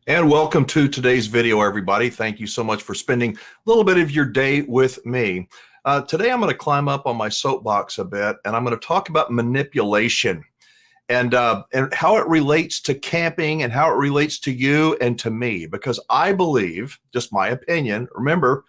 And welcome to today's video, everybody. Thank you so much for spending a little bit of your day with me. Today, I'm going to climb up on my soapbox a bit, and I'm going to talk about manipulation and how it relates to camping and how it relates to you and to me. Because I believe, just my opinion, remember,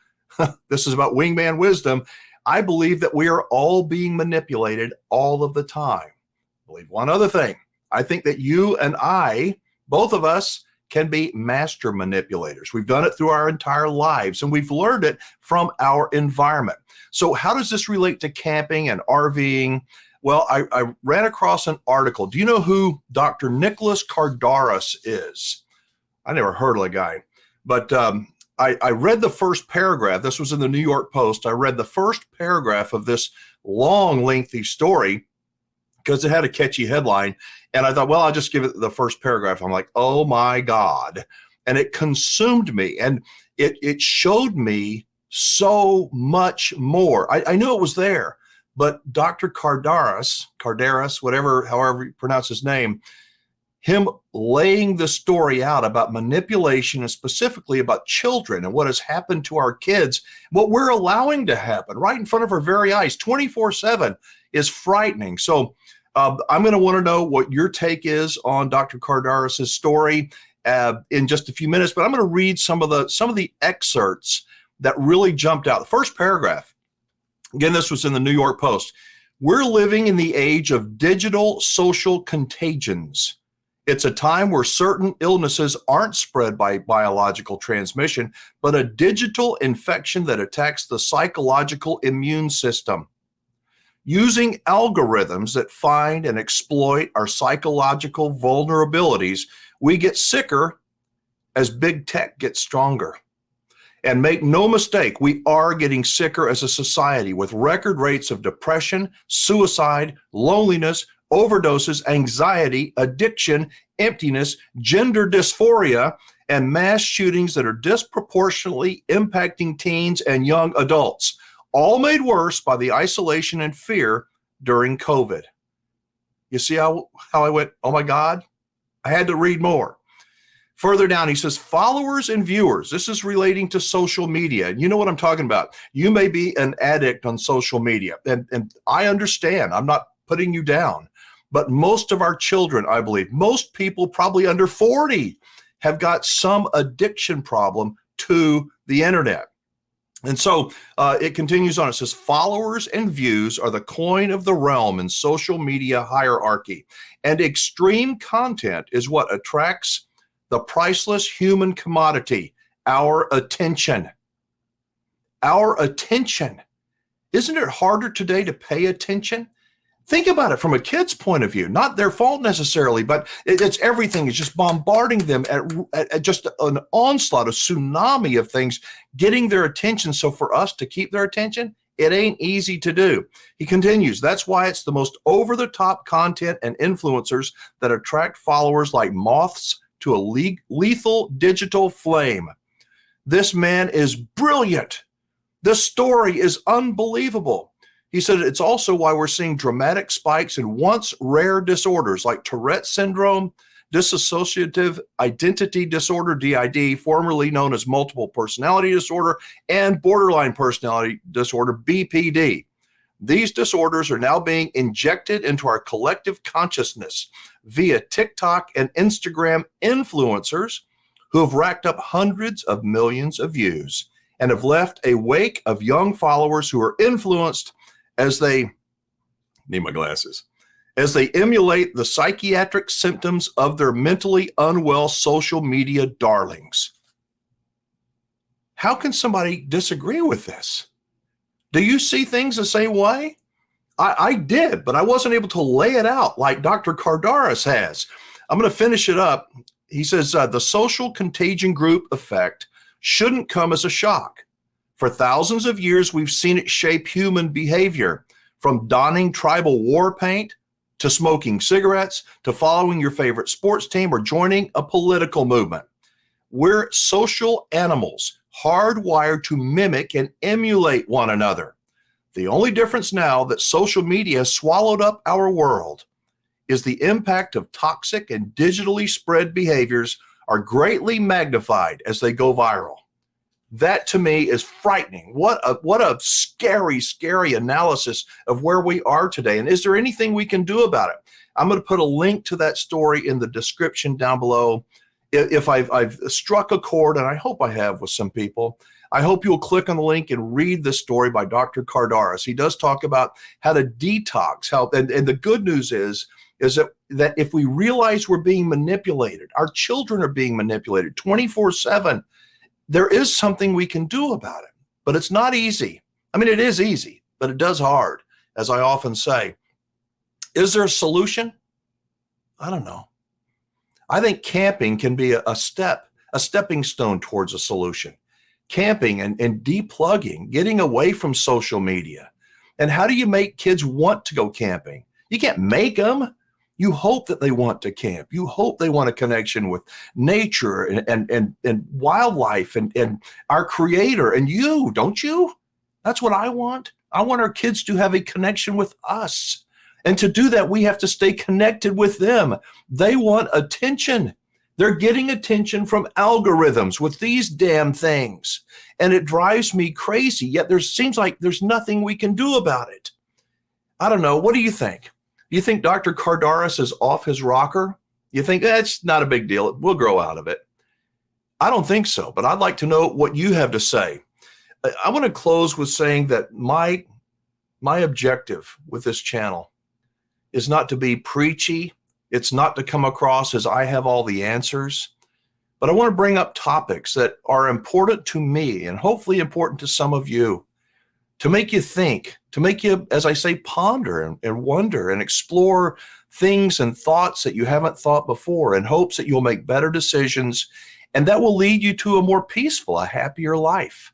this is about Wingman Wisdom. I believe that we are all being manipulated all of the time. I believe one other thing. I think that you and I, both of us, can be master manipulators. We've done it through our entire lives, and we've learned it from our environment. So how does this relate to camping and RVing? Well, I ran across an article. Do you know who Dr. Nicholas Kardaras is? I never heard of the guy, but I read the first paragraph. This was in the New York Post. I read the first paragraph of this long, lengthy story because it had a catchy headline. And I thought, well, I'll just give it the first paragraph. I'm like, oh my God. And it consumed me. And it showed me so much more. I knew it was there, but Dr. Kardaras, however you pronounce his name, him laying the story out about manipulation and specifically about children and what has happened to our kids, what we're allowing to happen right in front of our very eyes 24/7 is frightening. So I'm going to want to know what your take is on Dr. Kardaras' story in just a few minutes, but I'm going to read some of the excerpts that really jumped out. The first paragraph, again, this was in the New York Post. We're living in the age of digital social contagions. It's a time where certain illnesses aren't spread by biological transmission, but a digital infection that attacks the psychological immune system. Using algorithms that find and exploit our psychological vulnerabilities, we get sicker as big tech gets stronger. And make no mistake, we are getting sicker as a society with record rates of depression, suicide, loneliness, overdoses, anxiety, addiction, emptiness, gender dysphoria, and mass shootings that are disproportionately impacting teens and young adults, all made worse by the isolation and fear during COVID. You see how I went, oh my God? I had to read more. Further down, he says, followers and viewers. This is relating to social media. And you know what I'm talking about. You may be an addict on social media. And I understand. I'm not putting you down. But most of our children, I believe, most people probably under 40 have got some addiction problem to the internet. And so it continues on. It says, followers and views are the coin of the realm in social media hierarchy. And extreme content is what attracts the priceless human commodity, our attention. Our attention. Isn't it harder today to pay attention? Think about it from a kid's point of view, not their fault necessarily, but it's everything is just bombarding them at just an onslaught, a tsunami of things getting their attention. So for us to keep their attention, it ain't easy to do. He continues, that's why it's the most over-the-top content and influencers that attract followers like moths to a lethal digital flame. This man is brilliant. This story is unbelievable. He said it's also why we're seeing dramatic spikes in once rare disorders like Tourette syndrome, dissociative identity disorder, DID, formerly known as multiple personality disorder, and borderline personality disorder, BPD. These disorders are now being injected into our collective consciousness via TikTok and Instagram influencers who have racked up hundreds of millions of views and have left a wake of young followers who are influenced as they emulate the psychiatric symptoms of their mentally unwell social media darlings. How can somebody disagree with this? Do you see things the same way? I did, but I wasn't able to lay it out like Dr. Kardaras has. I'm going to finish it up. He says, the social contagion group effect shouldn't come as a shock. For thousands of years, we've seen it shape human behavior, from donning tribal war paint to smoking cigarettes to following your favorite sports team or joining a political movement. We're social animals, hardwired to mimic and emulate one another. The only difference now that social media has swallowed up our world is the impact of toxic and digitally spread behaviors are greatly magnified as they go viral. That to me is frightening. What a scary, scary analysis of where we are today. And is there anything we can do about it? I'm going to put a link to that story in the description down below. If I've struck a chord, and I hope I have with some people, I hope you'll click on the link and read the story by Dr. Kardaras. He does talk about how to detox, and the good news is that if we realize we're being manipulated, our children are being manipulated 24/7, there is something we can do about it. But it's not easy. I mean, it is easy, but it does hard, as I often say. Is there a solution? I don't know. I think camping can be a stepping stone towards a solution. Camping and deplugging, getting away from social media. And how do you make kids want to go camping? You can't make them. You hope that they want to camp. You hope they want a connection with nature and wildlife and our creator and you, don't you? That's what I want. I want our kids to have a connection with us. And to do that, we have to stay connected with them. They want attention. They're getting attention from algorithms with these damn things. And it drives me crazy, yet there seems like there's nothing we can do about it. I don't know. What do you think? Do you think Dr. Kardaras is off his rocker? You think that's not a big deal, we'll grow out of it? I don't think so, but I'd like to know what you have to say. I want to close with saying that my objective with this channel is not to be preachy. It's not to come across as I have all the answers, but I want to bring up topics that are important to me and hopefully important to some of you, to make you think, to make you, as I say, ponder and wonder and explore things and thoughts that you haven't thought before, in hopes that you'll make better decisions and that will lead you to a more peaceful, a happier life.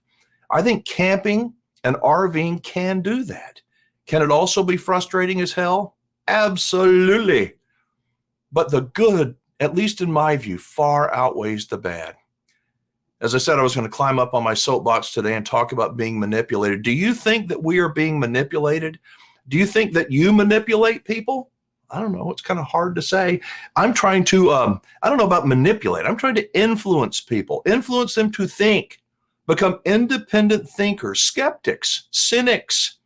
I think camping and RVing can do that. Can it also be frustrating as hell? Absolutely. But the good, at least in my view, far outweighs the bad. As I said, I was going to climb up on my soapbox today and talk about being manipulated. Do you think that we are being manipulated? Do you think that you manipulate people? I don't know. It's kind of hard to say. I'm trying to, I don't know about manipulate. I'm trying to influence people, influence them to think, become independent thinkers, skeptics, cynics.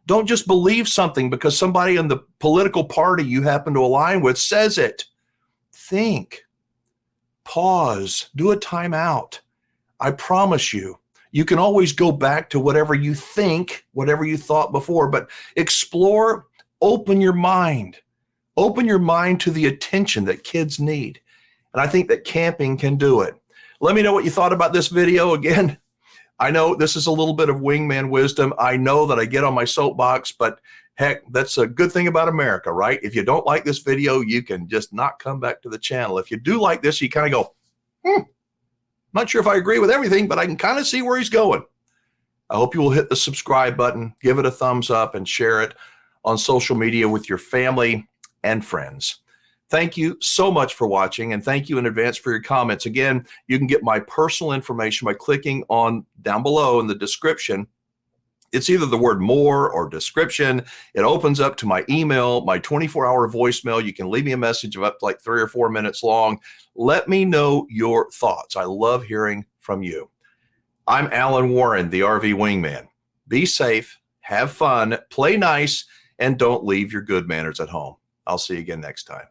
Don't just believe something because somebody in the political party you happen to align with says it. Think, pause, do a timeout. I promise you, you can always go back to whatever you think, whatever you thought before, but explore, open your mind to the attention that kids need. And I think that camping can do it. Let me know what you thought about this video. Again, I know this is a little bit of wingman wisdom. I know that I get on my soapbox, but heck, that's a good thing about America, right? If you don't like this video, you can just not come back to the channel. If you do like this, you kind of go, not sure if I agree with everything, but I can kind of see where he's going. I hope you will hit the subscribe button, give it a thumbs up, and share it on social media with your family and friends. Thank you so much for watching, and thank you in advance for your comments. Again, you can get my personal information by clicking on down below in the description. It's either the word more or description. It opens up to my email, my 24-hour voicemail. You can leave me a message of up to like 3 or 4 minutes long. Let me know your thoughts. I love hearing from you. I'm Alan Warren, the RV Wingman. Be safe, have fun, play nice, and don't leave your good manners at home. I'll see you again next time.